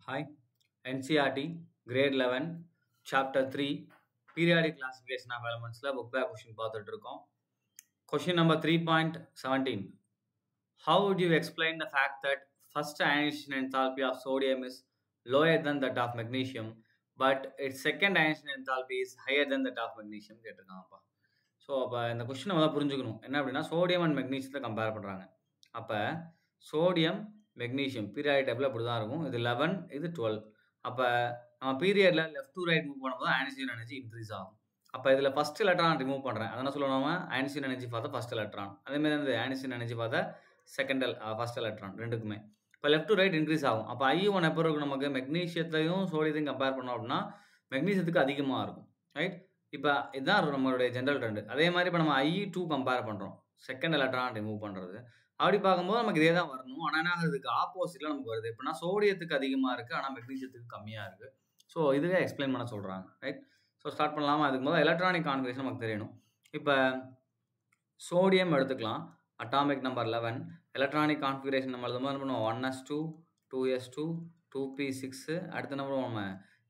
Hi, NCRT, Grade 11, Chapter 3, Periodic Classification of Elements, book back question பார்த்துட்டு இருக்கோம். Question number 3.17. How would you explain the fact that first ionization enthalpy of sodium is lower than that of magnesium, but its second ionization enthalpy is higher than that of magnesium? கேட்டிருக்காங்கப்பா. So அப்போ இந்த question நம்ம தான் புரிஞ்சுக்கணும். என்ன அப்படின்னா sodium and மெக்னீஷியத்தை compare பண்ணுறாங்க. அப்போ சோடியம் மெக்னீஷியம் பீரியாடிக் டேபிள் அப்படி தான் இருக்கும். இது 11, இது 12. அப்போ நம்ம பீரியடில் லெஃப்ட் டு ரைட் மூவ் பண்ணும்போது அயனைசேஷன் எனர்ஜி இன்க்ரீஸ் ஆகும். அப்போ இதில் ஃபர்ஸ்ட் எலக்ட்ரான் ரிமூவ் பண்ணுறேன். அதனால் சொல்லுவாங்க ionisation energy for the first electron. அதேமாதிரி அந்த ionisation energy for the second first electron ரெண்டுக்குமே. இப்போ லெஃப்ட் டு ரைட் இன்க்ரீஸ் ஆகும். அப்போ I1 எப்போ இருக்கும் நமக்கு மெக்னீஷியத்தையும் சோடியத்தையும் கம்பேர் பண்ணோம் அப்படின்னா மெக்னீஷியத்துக்கு அதிகமாக இருக்கும். ரைட். இப்போ இதுதான் நம்மளுடைய ஜென்ரல் ட்ரெண்ட். அதே மாதிரி இப்போ நம்ம I2 கம்பேர் பண்ணுறோம். செகண்ட் எலக்ட்ரான் ரிமூவ் பண்ணுறது. அப்படி பார்க்கும்போது நமக்கு இதே தான் வரணும். ஆனால் இதுக்கு ஆப்போசிட்டில் நமக்கு வருது. எப்படின்னா சோடியத்துக்கு அதிகமாக இருக்குது, ஆனால் மெக்னீஷியத்துக்கு கம்மியாக இருக்குது. ஸோ இதுவே எக்ஸ்பிளைன் பண்ண சொல்கிறாங்க. ரைட். ஸோ ஸ்டார்ட் பண்ணலாமா? அதுக்கு முதல்ல எலக்ட்ரானிக் கான்ஃபிகரேஷன் நமக்கு தெரியணும். இப்போ சோடியம் எடுத்துக்கலாம். Atomic number 11. எலக்ட்ரானிக் கான்ஃபிகரேஷன் நம்ம எழுதும்போது என்ன பண்ணுவோம்? 1s2, 2s2, 2p6, அடுத்த நம்பர் நம்ம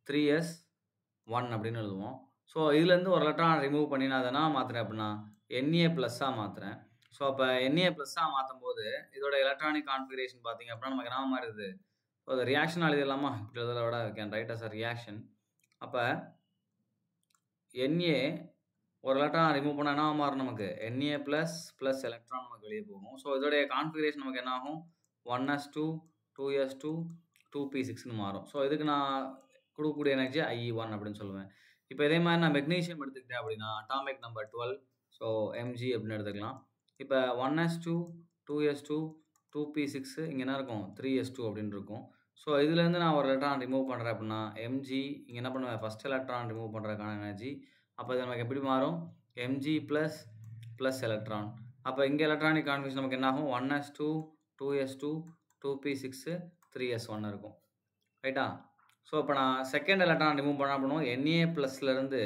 3s1 அப்படின்னு எழுதுவோம். ஸோ இதுலேருந்து ஒரு எலக்ட்ரான் ரிமூவ் பண்ணி நான் அதனா மாற்றுறேன் அப்படின்னா Na+ஆக மாற்றுறேன். ஸோ அப்போ Na+ஆக மாற்றும் போது இதோட எலக்ட்ரானிக் கான்ஃபிகரேஷன் பார்த்தீங்க அப்படின்னா நமக்கு என்ன மாறுது? அது ரியாக்ஷன் எழுதிடலாமா? இப்படி எழுதுறத விட can write as a reaction. அப்போ Na ஒரு எலக்ட்ரான் ரிமூவ் பண்ணால் என்ன மாறும்? நமக்கு Na ப்ளஸ் எலக்ட்ரான் நமக்கு வெளியே போகும். ஸோ இதோடைய கான்ஃபிகரேஷன் நமக்கு என்ன ஆகும்? 1s2, 2s2, 2p6ன்னு மாறும். ஸோ இதுக்கு நான் கொடுக்கக்கூடிய எனர்ஜி I1 அப்படின்னு சொல்லுவேன். இப்போ இதே மாதிரி நான் மெக்னீஷியம் எடுத்துக்கிட்டேன் அப்படின்னா அட்டாமிக் நம்பர் 12. ஸோ Mg அப்படின்னு எடுத்துக்கலாம். இப்போ 1s2, 2s2, 2p6, இங்கே என்ன இருக்கும்? 3s2 அப்படின்னு இருக்கும். ஸோ இதுலேருந்து நான் ஒரு எலக்ட்ரான் ரிமூவ் பண்ணுறேன் அப்படின்னா Mg இங்கே என்ன பண்ணுவேன்? ஃபஸ்ட் எலக்ட்ரான் ரிமூவ் பண்ணுறதுக்கான எனர்ஜி. அப்போ இது நமக்கு எப்படி மாறும்? Mg plus electron. அப்போ இங்கே எலக்ட்ரானிக் கான்ஃபிகரேஷன் நமக்கு என்ன ஆகும்? 1s2, 2s2, 2p6, 3s1 இருக்கும். ரைட்டா? ஸோ இப்போ நான் செகண்ட் எலக்ட்ரான் ரிமூவ் பண்ண பண்ணுவோம். Na+லேருந்து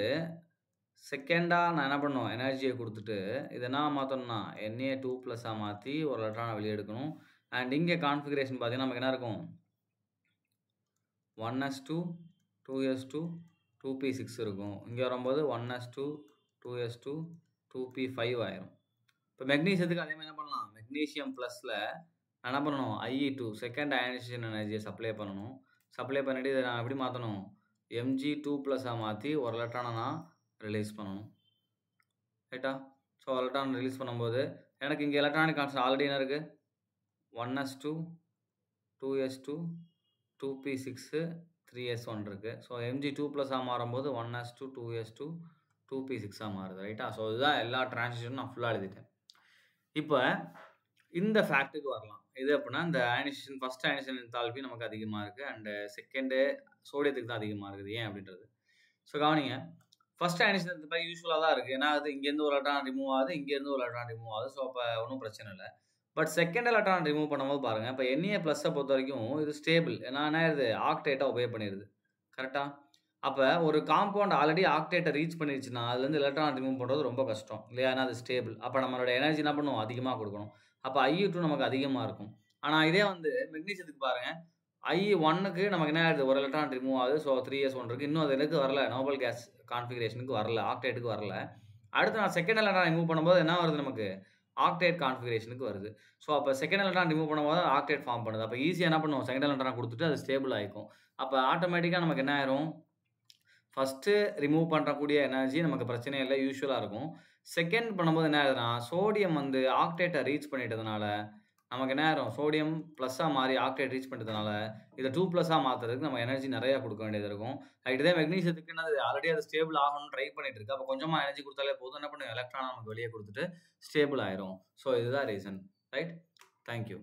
செகண்டாக நான் என்ன பண்ணுவோம்? எனர்ஜியை கொடுத்துட்டு இதை என்ன மாற்றணும்னா Na2+ஆக மாற்றி ஒரு எலக்ட்ரானை வெளியே எடுக்கணும். அண்ட் இங்கே கான்ஃபிகரேஷன் பார்த்தீங்கன்னா நமக்கு என்ன இருக்கும்? 1s2, 2s2, 2p6 இருக்கும். இங்கே வரும்போது 1s2, 2s2, 2p5 ஆயிரும். இப்போ மெக்னீஷியத்துக்கு அதே மாதிரி என்ன பண்ணலாம்? மெக்னீஷியம் ப்ளஸில் நான் என்ன பண்ணணும்? I2 செகண்ட் அயனைசேஷன் எனர்ஜியை சப்ளை பண்ணணும். சப்ளை பண்ணிவிட்டு இதை நான் எப்படி மாற்றணும்? Mg2+ஆக மாற்றி ஒரு எலக்ட்ரானை நான் ரிலீஸ் பண்ணணும். ரைட்டா? ஸோ எலக்ட்ரான் ரிலீஸ் பண்ணும்போது எனக்கு இங்கே எலக்ட்ரானிக் கான்ஸ்டன்ட் ஆல்ரெடி என்ன இருக்குது? 1s2, 2s2, 2p6, 3s1 இருக்குது. ஸோ Mg2+ஆக மாறும்போது 1s2, 2s2, 2p6ஆக மாறுது. ரைட்டா? ஸோ இதுதான் எல்லா டிரான்சிஷனும் நான் ஃபுல்லாக எழுதிட்டேன். இப்போ இந்த ஃபேக்ட்டுக்கு வரலாம். இது அப்படின்னா இந்த அயனைசேஷன் ஃபர்ஸ்ட் அயனைசேஷன் என்தால்பி நமக்கு அதிகமாக இருக்குது அண்டு செகண்டு சோடியத்துக்கு தான் அதிகமாக இருக்குது. ஏன் அப்படின்றது ஸோ கவனிங்க. ஃபர்ஸ்ட் அயனைசேஷன் என்தால்பி யூஸ்ஃபுல்லாக தான் இருக்குது. ஏன்னா அது இங்கேருந்து ஒரு எலக்ட்ரான் ரிமூவ் ஆகுது, இங்கேருந்து ஒரு எலக்ட்ரான் ரிமூவ் ஆகுது. ஸோ அப்போ ஒன்றும் பிரச்சனை இல்லை. பட் செகண்ட் எலக்ட்ரான் ரிமூவ் பண்ணும்போது பாருங்கள், இப்போ Na+ஐ பொறுத்த வரைக்கும் இது ஸ்டேபிள். ஏன்னா என்ன ஆயிடுது? ஆக்டேட்டாக ஒபே பண்ணிடுது. கரெக்டாக? அப்போ ஒரு காம்பவுண்ட் ஆல்ரெடி ஆக்டேட்டை ரீச் பண்ணிடுச்சுன்னா அதுலேருந்து எலக்ட்ரான் ரிமூவ் பண்ணுறது ரொம்ப கஷ்டம் இல்லையா? ஏன்னா அது ஸ்டேபிள். அப்போ நம்மளோட எனர்ஜி என்ன பண்ணுவோம்? அதிகமாக கொடுக்கணும். அப்போ I2 நமக்கு அதிகமாக இருக்கும். ஆனால் இதே வந்து மெக்னீஷியத்துக்கு பாருங்கள், I1க்கு நமக்கு என்ன ஆகுது? ஒரு எலக்ட்ரான் ரிமூவ் ஆகுது. ஸோ 3s1 இருக்குது. இன்னும் அது எனக்கு வரல, நோபல் கேஸ் கான்ஃபிகரேஷனுக்கு வரல, ஆக்டேட்டுக்கு வரல. அடுத்து நான் செகண்ட் எலக்ட்ரான் ரிமூவ் பண்ணும்போது என்ன வருது? நமக்கு ஆக்டேட் கான்ஃபிகரேஷனுக்கு வருது. ஸோ அப்போ செகண்ட் எலக்ட்ரான் ரிமூவ் பண்ணும்போது ஆக்டேட் ஃபார்ம் பண்ணுது. அப்போ ஈஸியாக என்ன பண்ணுவோம்? செகண்ட் எலக்ட்ரான் கொடுத்துட்டு அது ஸ்டேபிள் ஆகிக்கும். அப்போ ஆட்டோமேட்டிக்காக நமக்கு என்ன ஆயிரும்? ஃபஸ்ட்டு ரிமூவ் பண்ணக்கூடிய எனர்ஜி நமக்கு பிரச்சனையே இல்லை, யூஸ்வலாக இருக்கும். செகண்ட் பண்ணும்போது என்ன ஆகுதுன்னா சோடியம் வந்து ஆக்டேட்டை ரீச் பண்ணிட்டதுனால நமக்கு என்ன ஆயிரும்? சோடியம் ப்ளஸ்ஸாக மாறி ஆக்டேட் ரீச் பண்ணிட்டதுனால இதை 2+ஆக மாற்றுறதுக்கு நம்ம எனர்ஜி நிறையா கொடுக்க வேண்டியது இருக்கும். இதே மெக்னீஷியத்துக்கு என்னது? ஆல்ரெடி அது ஸ்டேபிள் ஆகணும்னு ட்ரை பண்ணிட்டு இருக்கு. அப்போ கொஞ்சமாக எனர்ஜி கொடுத்தாலே போதும். என்ன பண்ணும்? எலக்ட்ரான் நமக்கு வெளியே கொடுத்துட்டு ஸ்டேபிள் ஆயிரும். ஸோ இதுதான் ரீசன். ரைட். தேங்க்யூ.